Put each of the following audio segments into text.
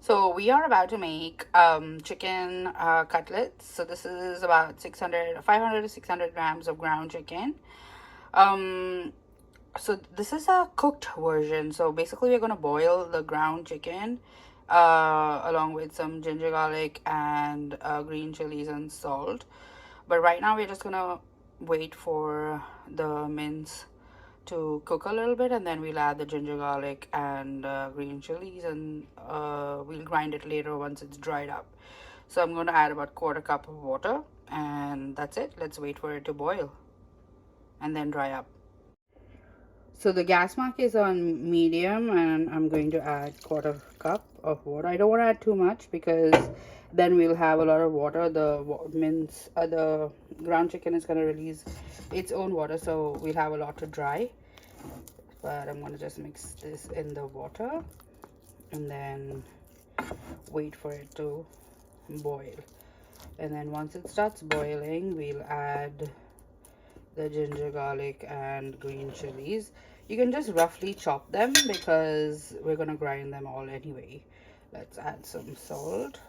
So we are about to make chicken cutlets. So this is about 500 to 600 grams of ground chicken. Um, so this is a cooked version. So basically we're going to boil the ground chicken along with some ginger garlic and green chilies and salt. But right now we're just going to wait for the mince to cook a little bit, and then we'll add the ginger garlic and green chilies, and we'll grind it later once it's dried up. So I'm going to add about quarter cup of water, and that's it. Let's wait for it to boil and then dry up. So the gas mark is on medium, and I'm going to add quarter cup of water. I don't want to add too much because then we'll have a lot of water. The ground chicken is going to release its own water, so we'll have a lot to dry. But I'm going to just mix this in the water and then wait for it to boil. And then once it starts boiling, we'll add the ginger garlic and green chilies. You can just roughly chop them because we're going to grind them all anyway. Let's add some salt.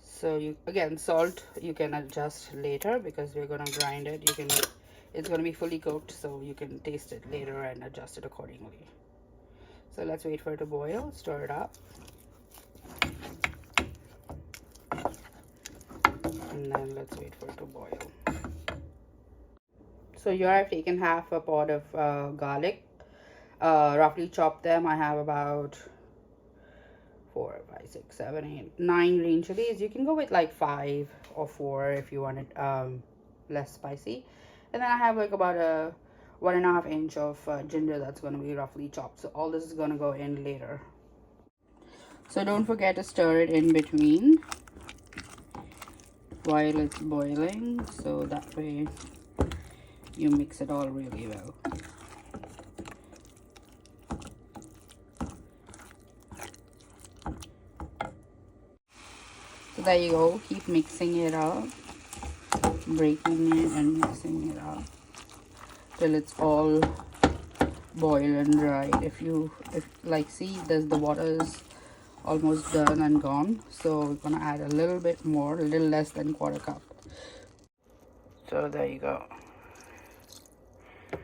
So salt you can adjust later because we're going to grind it. It's going to be fully cooked, so you can taste it later and adjust it accordingly. So let's wait for it to boil. Stir it up, and then let's wait for it to boil. So here I've taken half a pot of garlic, roughly chopped them. I have about 4, 5, 6, 7, 8, 9 green chilies. You can go with like 5 or 4 if you want it less spicy. And then I have like about a 1.5 inch of ginger that's going to be roughly chopped. So all this is going to go in later. So don't forget to stir it in between while it's boiling, so that way you mix it all really well. So there you go. Keep mixing it up, breaking it and mixing it up till it's all boiled and dried. If like, see, the water is almost done and gone. So we're gonna add a little bit more, a little less than quarter cup. So there you go.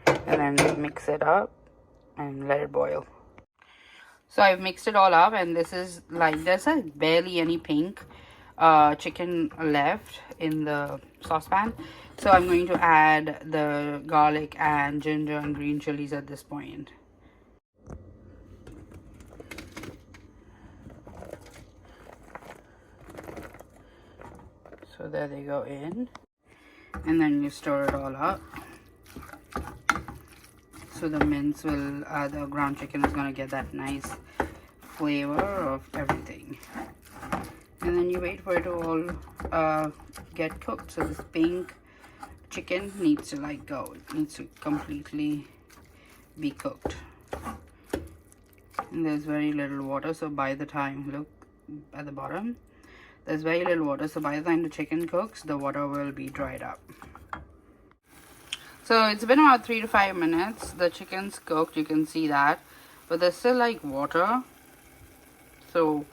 And then mix it up and let it boil. So I've mixed it all up, and this is like, there's barely any pink chicken left in the saucepan. So I'm going to add the garlic and ginger and green chilies at this point. So there they go in, and then you stir it all up. So the mince will, the ground chicken is going to get that nice flavor of everything. And then you wait for it to all get cooked. So this pink chicken needs to like go. It needs to completely be cooked. And there's very little water. So by the time, look at the bottom, there's very little water. So by the time the chicken cooks, the water will be dried up. So it's been about 3 to 5 minutes. The chicken's cooked, you can see that, but there's still like water. So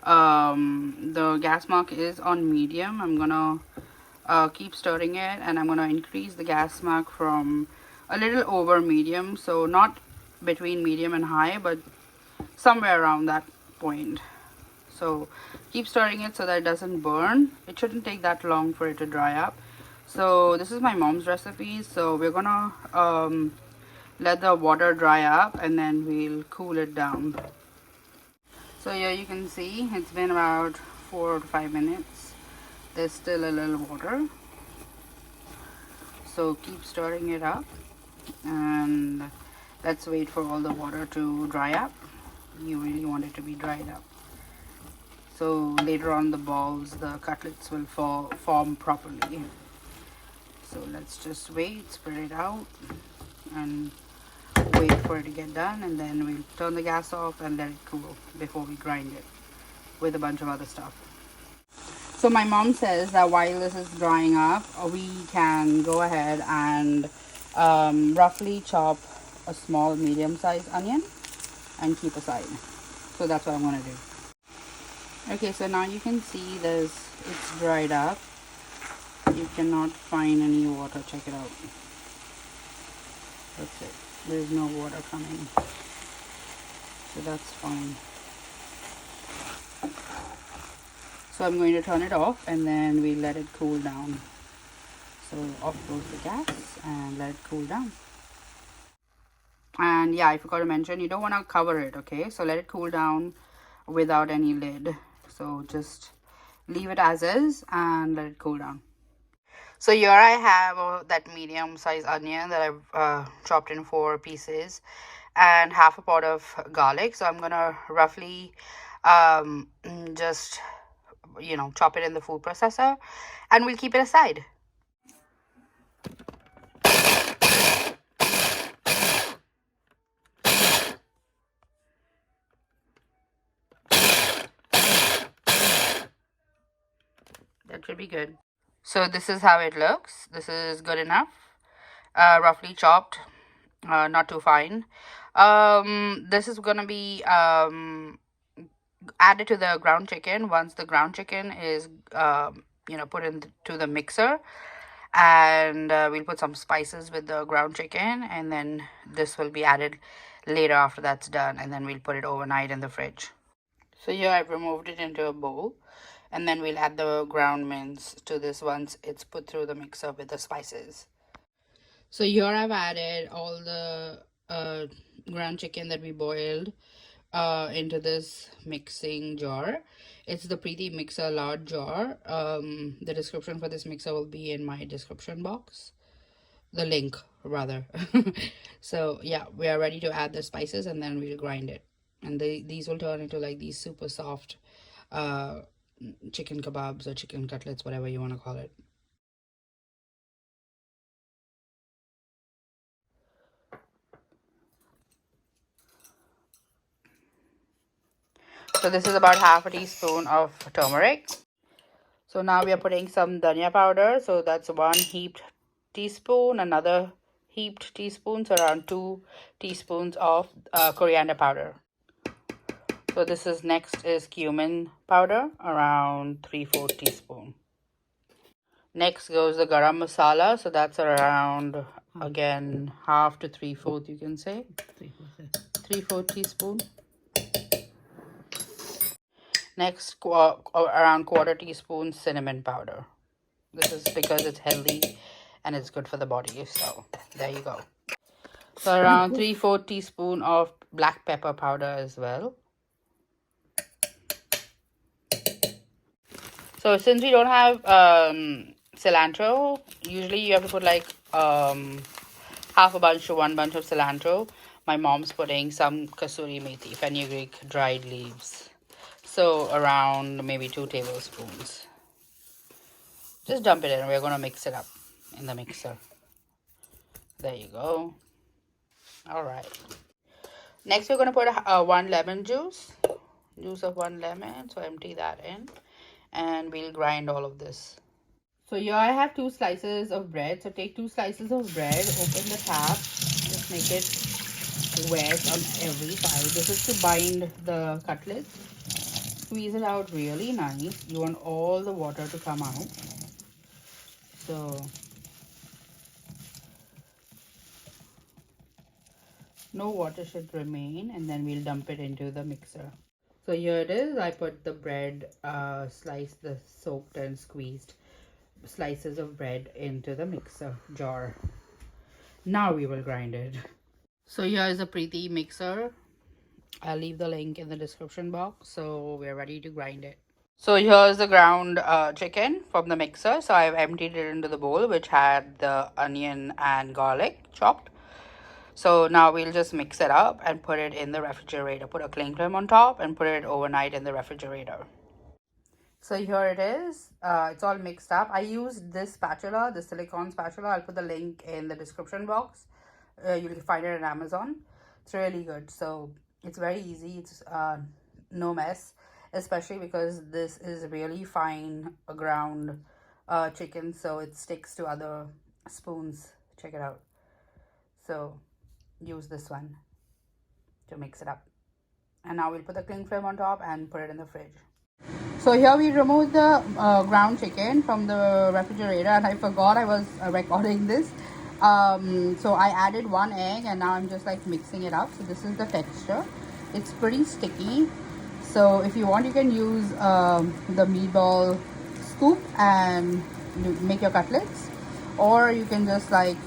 the gas mark is on medium. I'm gonna keep stirring it, and I'm gonna increase the gas mark from a little over medium, so not between medium and high, but somewhere around that point. So keep stirring it so that it doesn't burn. It shouldn't take that long for it to dry up. So this is my mom's recipe, so we're gonna let the water dry up and then we'll cool it down. So here you can see it's been about 4 to 5 minutes. There's still a little water, so keep stirring it up, and let's wait for all the water to dry up. You really want it to be dried up, so later on the cutlets will form properly. So let's just wait, spread it out, and wait for it to get done, and then we'll turn the gas off and let it cool before we grind it with a bunch of other stuff. So my mom says that while this is drying up, we can go ahead and roughly chop a small medium-sized onion and keep aside. So that's what I'm gonna do. Okay, so now you can see it's dried up. You cannot find any water. Check it out. That's it. There's no water coming. So that's fine. So I'm going to turn it off and then we let it cool down. So off goes the gas and let it cool down. And yeah, I forgot to mention, you don't want to cover it, okay? So let it cool down without any lid. So just leave it as is and let it cool down. So here I have that medium sized onion that I've chopped in 4 pieces and half a pot of garlic. So I'm gonna roughly just chop it in the food processor and we'll keep it aside. That should be good. So this is how it looks. This is good enough. Roughly chopped, not too fine. This is gonna be added to the ground chicken once the ground chicken is put into the mixer, and we'll put some spices with the ground chicken, and then this will be added later after that's done, and then we'll put it overnight in the fridge. So here I've removed it into a bowl, and then we'll add the ground mince to this once it's put through the mixer with the spices. So here I've added all the ground chicken that we boiled into this mixing jar. It's the Preeti Mixer large jar. The description for this mixer will be in my description box. The link, rather. So yeah, we are ready to add the spices and then we'll grind it. And these will turn into like these super soft chicken kebabs or chicken cutlets, whatever you want to call it. So this is about half a teaspoon of turmeric. So now we are putting some dhania powder. So that's 1 heaped teaspoon, another heaped teaspoon, so around 2 teaspoons of coriander powder. So this is next is cumin powder, around 3/4 teaspoon. Next goes the garam masala. So that's around, again, half to 3/4, you can say. 3/4 teaspoon. Next, around 1/4 teaspoon cinnamon powder. This is because it's healthy and it's good for the body. So there you go. So around 3/4 teaspoon of black pepper powder as well. So since we don't have cilantro, usually you have to put like half a bunch to 1 bunch of cilantro. My mom's putting some kasuri methi, fenugreek dried leaves. So around maybe 2 tablespoons. Just dump it in. We're going to mix it up in the mixer. There you go. All right. Next, we're going to put 1 lemon juice. Juice of 1 lemon. So empty that in. And we'll grind all of this. So here I have 2 slices of bread. So take 2 slices of bread. Open the tap. Just make it wet on every side. This is to bind the cutlets. Squeeze it out really nice. You want all the water to come out. So no water should remain, and then we'll dump it into the mixer. So here it is. I put the bread, sliced, the soaked and squeezed slices of bread into the mixer jar. Now we will grind it. So here is a Preeti mixer. I'll leave the link in the description box. So we're ready to grind it. So here's the ground chicken from the mixer. So I've emptied it into the bowl, which had the onion and garlic chopped. So now we'll just mix it up and put it in the refrigerator. Put a cling film on top and put it overnight in the refrigerator. So here it is. It's all mixed up. I used this spatula, the silicone spatula. I'll put the link in the description box. You'll find it on Amazon. It's really good. So it's very easy. It's no mess, especially because this is really fine ground chicken, so it sticks to other spoons. Check it out. So use this one to mix it up. And now we'll put the cling film on top and put it in the fridge. So here we removed the ground chicken from the refrigerator, and I forgot I was recording this. So I added 1 egg, and now I'm just like mixing it up. So this is the texture. It's pretty sticky. So if you want, you can use the meatball scoop and make your cutlets, or you can just like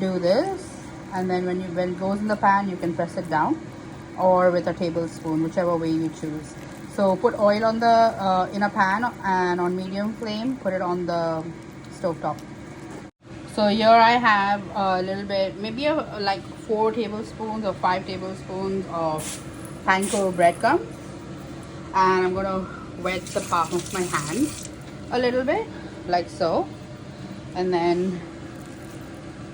do this, and then when it goes in the pan, you can press it down, or with a tablespoon, whichever way you choose. So put oil on the in a pan and on medium flame, put it on the stove top. So here I have a little bit, maybe like 4 tablespoons or 5 tablespoons of panko breadcrumbs, and I'm gonna wet the palm of my hand a little bit, like so. And then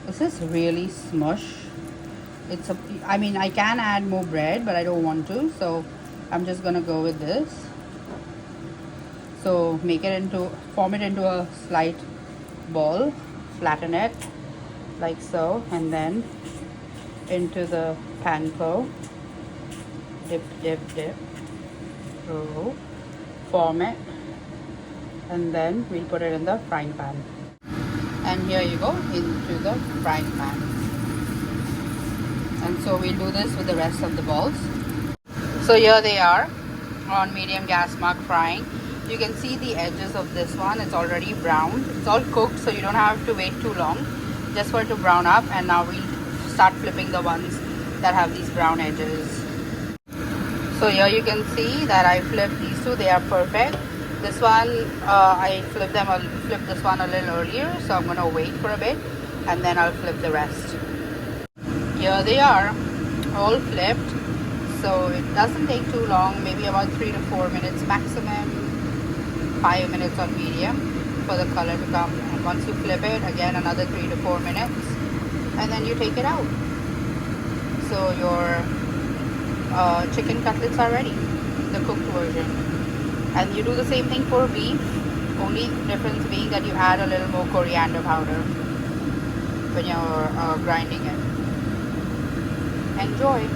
this is really smush. I mean, I can add more bread, but I don't want to, so I'm just gonna go with this. So form it into a slight ball, flatten it like so, and then into the panko, dip, roll, form it, and then we'll put it in the frying pan. And here you go, into the frying pan. And so we'll do this with the rest of the balls. So here they are on medium gas mark frying. You can see the edges of this one, it's already browned. It's all cooked, so you don't have to wait too long just for it to brown up. And now we'll start flipping the ones that have these brown edges. So here you can see that I flipped these two, they are perfect. This one, I flipped this one a little earlier, so I'm gonna wait for a bit and then I'll flip the rest. Here they are, all flipped. So it doesn't take too long, maybe about 3 to 4 minutes maximum, 5 minutes on medium for the color to come. And once you flip it, again another 3 to 4 minutes, and then you take it out. So your chicken cutlets are ready, the cooked version. And you do the same thing for beef, only difference being that you add a little more coriander powder when you're grinding it. Enjoy!